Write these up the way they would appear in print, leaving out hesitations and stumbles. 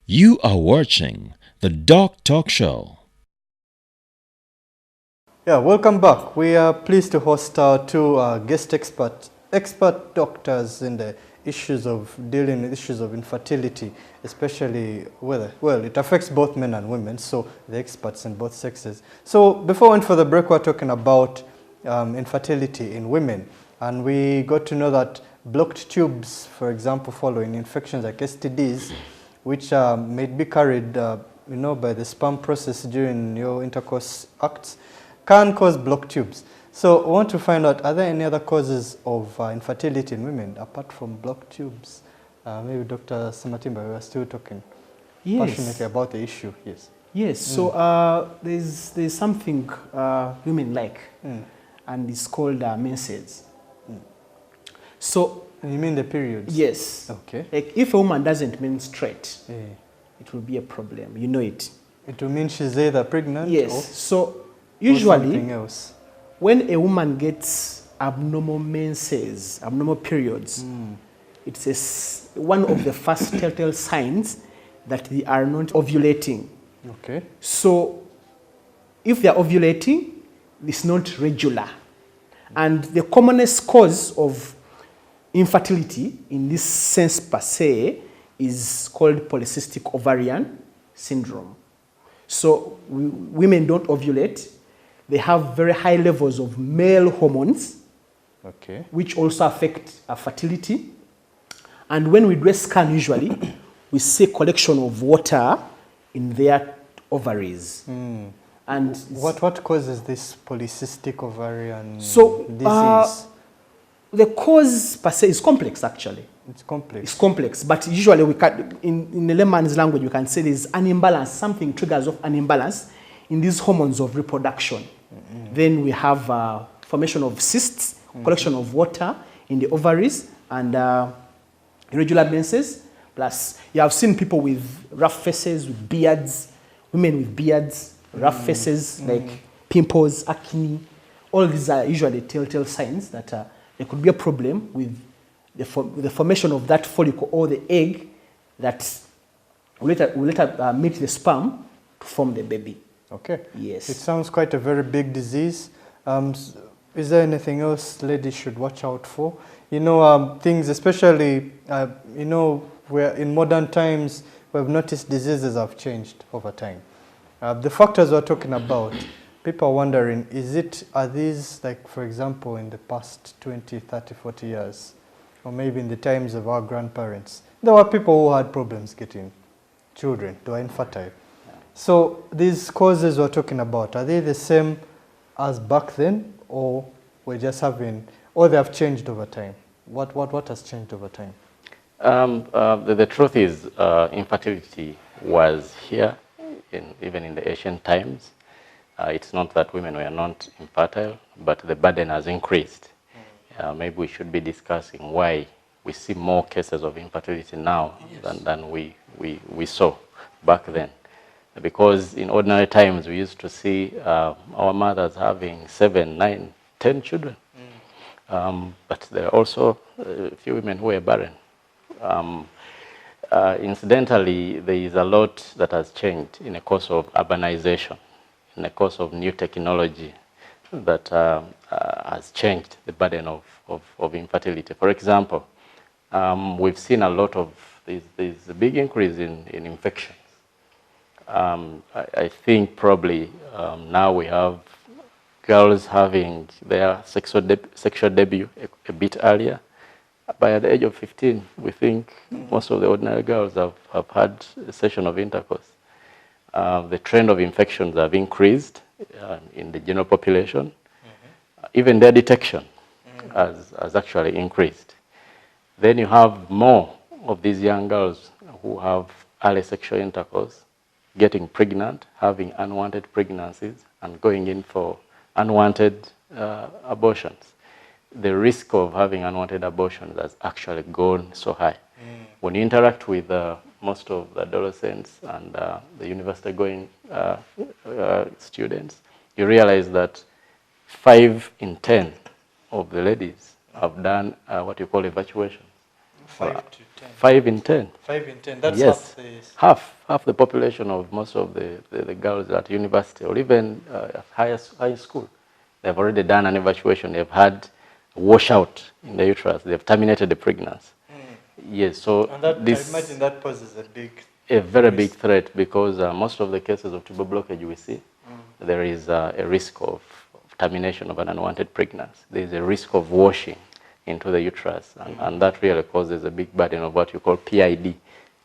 You are watching the Doctalk show. Yeah, welcome back. We are pleased to host our two guest expert doctors in the issues of dealing with issues of infertility, especially whether, well, it affects both men and women, so the experts in both sexes. So before we went for the break, we were talking about infertility in women, and we got to know that blocked tubes, for example, following infections like STDs, which may be carried by the sperm process during your intercourse acts, can cause blocked tubes. So I want to find out, are there any other causes of infertility in women apart from blocked tubes? Maybe Dr. Samatimba, we are still talking passionately about the issue. Yes. Yes, so there's something women like, and it's called menses. So You mean the periods? yes, Okay. like if a woman doesn't menstruate, it will be a problem. You know it. It will mean she's either pregnant Yes. So or usually, something else. when a woman gets abnormal menses, abnormal periods, it's one of the first telltale signs that they are not ovulating. Okay. So if they are ovulating, it's not regular. And the commonest cause of infertility in this sense per se is called polycystic ovarian syndrome. So women don't ovulate. They have very high levels of male hormones, Okay. which also affect fertility. And when we do a scan, usually, we see a collection of water in their ovaries. And What causes this polycystic ovarian so disease? the cause per se is complex, actually. It's complex. It's complex, but usually we can, in the layman's language, we can say there's an imbalance, something triggers off an imbalance in these hormones of reproduction. Then we have formation of cysts, collection of water in the ovaries, and irregular menses. Plus, you have seen people with rough faces, with beards, women with beards, rough faces, like pimples, acne. All these are usually telltale signs that there could be a problem with the formation of that follicle or the egg that will later meet the sperm to form the baby. Okay. Yes. It sounds quite a very big disease. Is there anything else ladies should watch out for? Things especially, where in modern times we've noticed diseases have changed over time. The factors we're talking about, people are wondering, are these, like, for example, in the past 20, 30, 40 years, or maybe in the times of our grandparents, there were people who had problems getting children, they were infertile. So these causes we're talking about, are they the same as back then, or they have changed over time? What has changed over time? The truth is, infertility was here even in the ancient times. It's not that women were not infertile, but the burden has increased. Maybe we should be discussing why we see more cases of infertility now than we saw back then. Because in ordinary times, we used to see our mothers having 7, 9, 10 children. But there are also a few women who are barren. Incidentally, there is a lot that has changed in the course of urbanization, in the course of new technology that has changed the burden of infertility. For example, we've seen a lot of, there's a big increase in infections. I think probably now we have girls having their sexual debut a bit earlier. By the age of 15, we think most of the ordinary girls have had a session of intercourse. The trend of infections have increased in the general population. Even their detection has actually increased. Then you have more of these young girls who have early sexual intercourse, getting pregnant, having unwanted pregnancies, and going in for unwanted abortions. The risk of having unwanted abortions has actually gone so high. When you interact with most of the adolescents and the university-going students, you realize that 5 in 10 of the ladies have done what you call evacuation. 5 to 10. 5 in 10. 5 in 10. That's Yes, half the half the population of most of the girls at university or even at high school. They've already done an evacuation. They've had a washout in the uterus. They've terminated the pregnancy. Yes, so And that, this I imagine that poses a very risk. big threat because most of the cases of tubal blockage we see, there is a risk of termination of an unwanted pregnancy. There is a risk of washing into the uterus, and that really causes a big burden of what you call PID.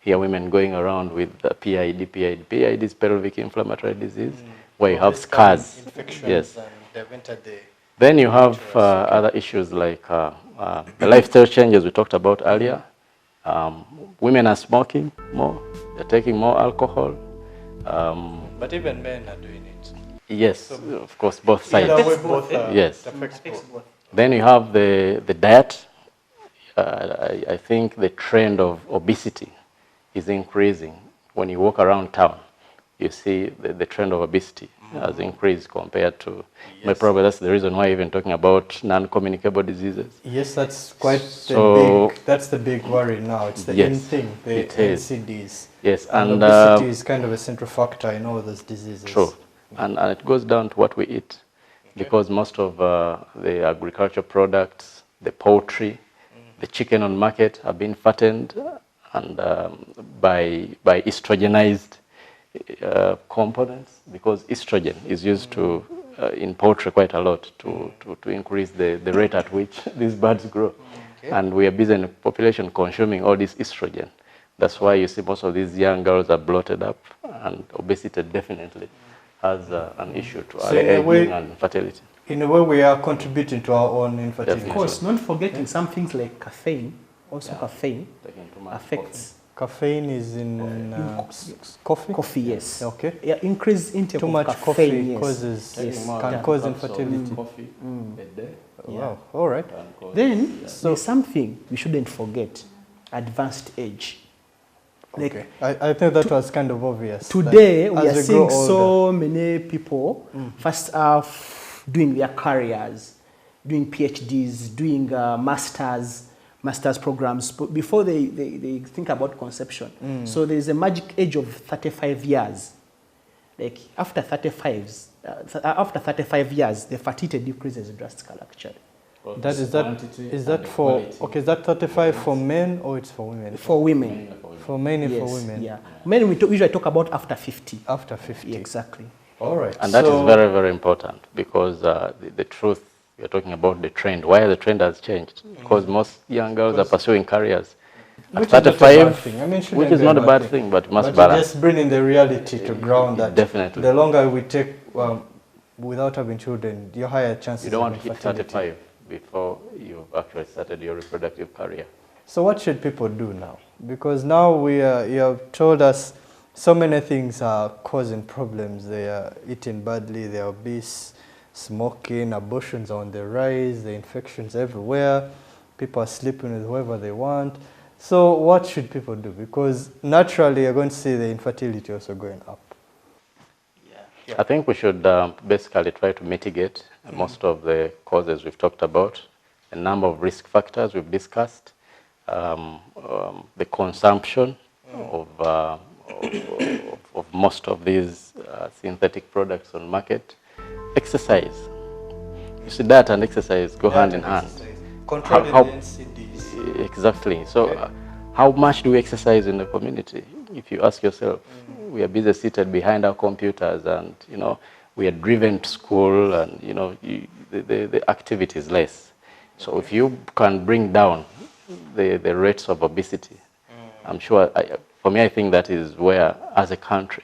Here, women going around with PID. PID is pelvic inflammatory disease, where you have scars. Yes. And they've entered the Then you have other issues like the lifestyle changes we talked about earlier. Women are smoking more, they're taking more alcohol. But even men are doing it. Yes, So of course, both sides. Either way, both Yes. affects both. Then you have the diet. I think the trend of obesity is increasing. When you walk around town, you see the trend of obesity has increased compared to, probably that's the reason why you're even talking about non-communicable diseases. Yes, that's quite that's the big worry now. It's the Yes, thing, the it is. NCDs. Yes, And obesity is kind of a central factor in all those diseases. True. And it goes down to what we eat. Because most of the agricultural products, the poultry, the chicken on market have been fattened and by estrogenized components, because estrogen is used to in poultry quite a lot to increase the rate at which these birds grow. And we are busy in the population consuming all this estrogen. That's why you see most of these young girls are bloated up, and obesity definitely has an issue to early aging and fertility. In a way, we are contributing to our own infertility. Of course, not forgetting some things like caffeine. Also, caffeine affects. Caffeine is in coffee? Coffee, yes. Okay. Yeah, increased intake Too of much caffeine, coffee yes. can cause infertility. Coffee a day. Wow. All right. Then, there's something we shouldn't forget: advanced age. Like, Okay. I think that was kind of obvious. today, Like, we as are they grow seeing so older. many people first off doing their careers, doing PhDs, doing master's programs before they think about conception. So there's a magic age of 35 years. Like after 35 years, the fertility decreases drastically, actually. Is that for okay? Is that 35 for men or it's for women? For women. For mainly Yes, for women. yeah. Men we usually talk about after 50. After 50. Yeah, exactly. All right. And that is very, very important because the truth, you're talking about the trend. Why the trend has changed? Because most young girls are pursuing careers at Which is not a 35, bad thing. I mean, shouldn't which is be not a bad thing, but it must balance. just bringing the reality to ground that Definitely. the longer we take without having children, your higher chances. You don't want of to hit infertility. 35 before you've actually started your reproductive career. So what should people do now? Because now you have told us so many things are causing problems. They are eating badly, they are obese, smoking, abortions are on the rise, the infections everywhere, people are sleeping with whoever they want. So what should people do? Because naturally you're going to see the infertility also going up. I think we should basically try to mitigate most of the causes we've talked about, a number of risk factors we've discussed, the consumption of most of these synthetic products on market, exercise. You see, diet and exercise go hand in hand. Controlling How- the NCDs. Exactly. So how much do we exercise in the community? If you ask yourself, we are busy seated behind our computers and, we are driven to school and, the activity is less. So if you can bring down the rates of obesity, I'm sure, for me, I think that is where, as a country,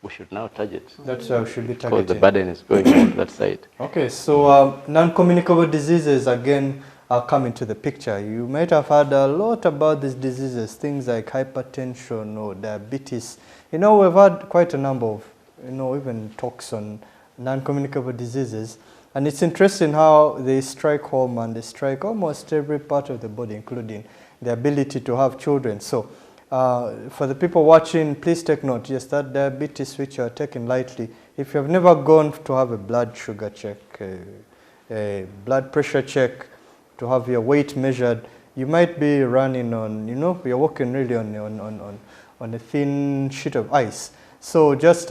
we should now target. That's where we should be Because targeting. the burden is going on that side. Okay, so non-communicable diseases again are coming to the picture. You might have heard a lot about these diseases, things like hypertension or diabetes. We've had quite a number of, even talks on non-communicable diseases. And it's interesting how they strike home and they strike almost every part of the body, including the ability to have children. So for the people watching, please take note. Yes, that diabetes which you are taking lightly, if you have never gone to have a blood sugar check, a blood pressure check, to have your weight measured, you might be running on, you're walking really on a thin sheet of ice. So just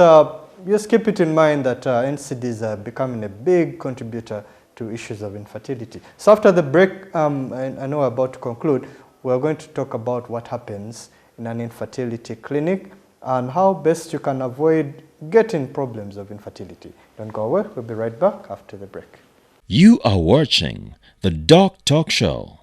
keep it in mind that NCDs are becoming a big contributor to issues of infertility. So after the break, I know we're about to conclude, we're going to talk about what happens in an infertility clinic and how best you can avoid getting problems of infertility. Don't go away, we'll be right back after the break. You are watching the Doctalk Show.